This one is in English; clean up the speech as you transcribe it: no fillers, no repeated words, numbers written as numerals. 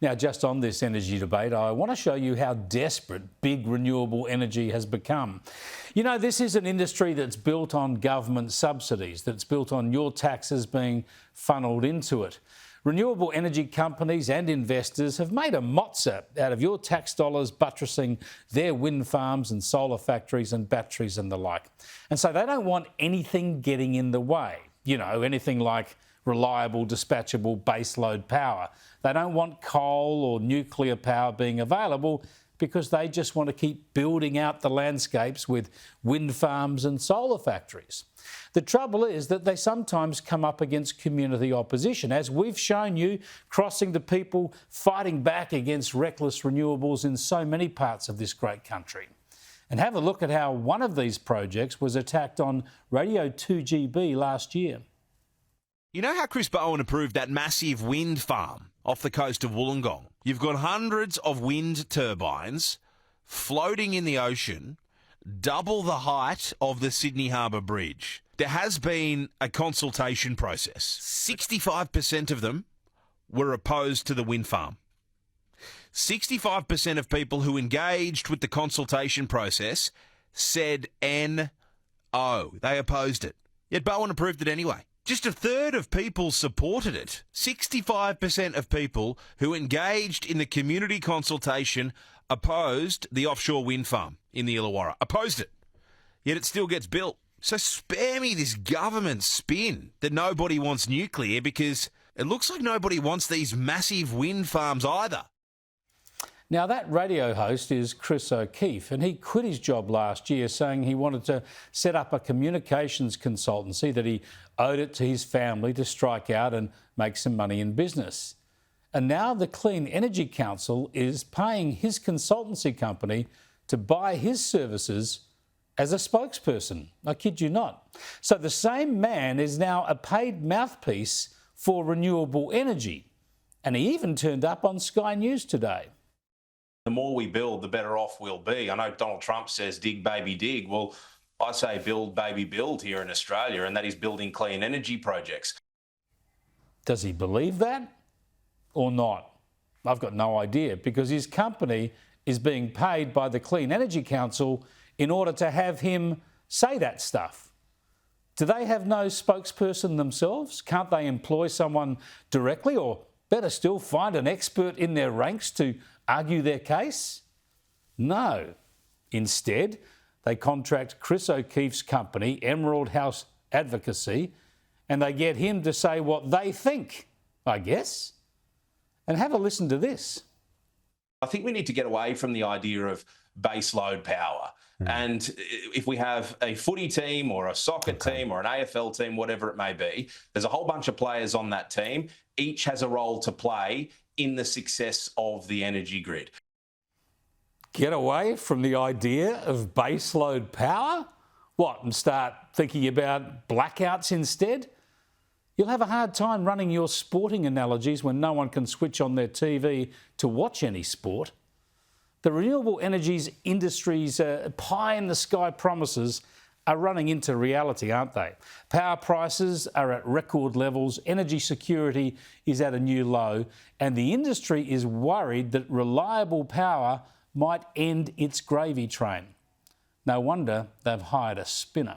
Now, just on this energy debate, I want to show you how desperate big renewable energy has become. You know, this is an industry that's built on government subsidies, that's built on your taxes being funneled into it. Renewable energy companies and investors have made a mozza out of your tax dollars buttressing their wind farms and solar factories and batteries and the like. And so they don't want anything getting in the way, you know, anything like reliable, dispatchable baseload power. They don't want coal or nuclear power being available because they just want to keep building out the landscapes with wind farms and solar factories. The trouble is that they sometimes come up against community opposition, as we've shown you, crossing the people fighting back against reckless renewables in so many parts of this great country. And have a look at how one of these projects was attacked on Radio 2GB last year. You know how Chris Bowen approved that massive wind farm off the coast of Wollongong? You've got hundreds of wind turbines floating in the ocean, double the height of the Sydney Harbour Bridge. There has been a consultation process. 65% of them were opposed to the wind farm. 65% of people who engaged with the consultation process said no. They opposed it. Yet Bowen approved it anyway. Just a third of people supported it. 65% of people who engaged in the community consultation opposed the offshore wind farm in the Illawarra. Opposed it. Yet it still gets built. So spare me this government spin that nobody wants nuclear, because it looks like nobody wants these massive wind farms either. Now, that radio host is Chris O'Keefe, and he quit his job last year saying he wanted to set up a communications consultancy, that he owed it to his family to strike out and make some money in business. And now the Clean Energy Council is paying his consultancy company to buy his services as a spokesperson. I kid you not. So the same man is now a paid mouthpiece for renewable energy. And he even turned up on Sky News today. The more we build, the better off we'll be. I know Donald Trump says dig, baby, dig. Well, I say build, baby, build here in Australia, and that is building clean energy projects. Does he believe that or not? I've got no idea, because his company is being paid by the Clean Energy Council in order to have him say that stuff. Do they have no spokesperson themselves? Can't they employ someone directly, or better still, find an expert in their ranks to argue their case? No. Instead, they contract Chris O'Keefe's company, Emerald House Advocacy, and they get him to say what they think, I guess. And have a listen to this. I think we need to get away from the idea of base load power. And if we have a footy team or a soccer team or an AFL team, whatever it may be, there's a whole bunch of players on that team. Each has a role to play in the success of the energy grid. Get away from the idea of baseload power? What, and start thinking about blackouts instead? You'll have a hard time running your sporting analogies when no one can switch on their TV to watch any sport. The renewable energies industry's pie-in-the-sky promises are running into reality, aren't they? Power prices are at record levels, energy security is at a new low, and the industry is worried that reliable power might end its gravy train. No wonder they've hired a spinner.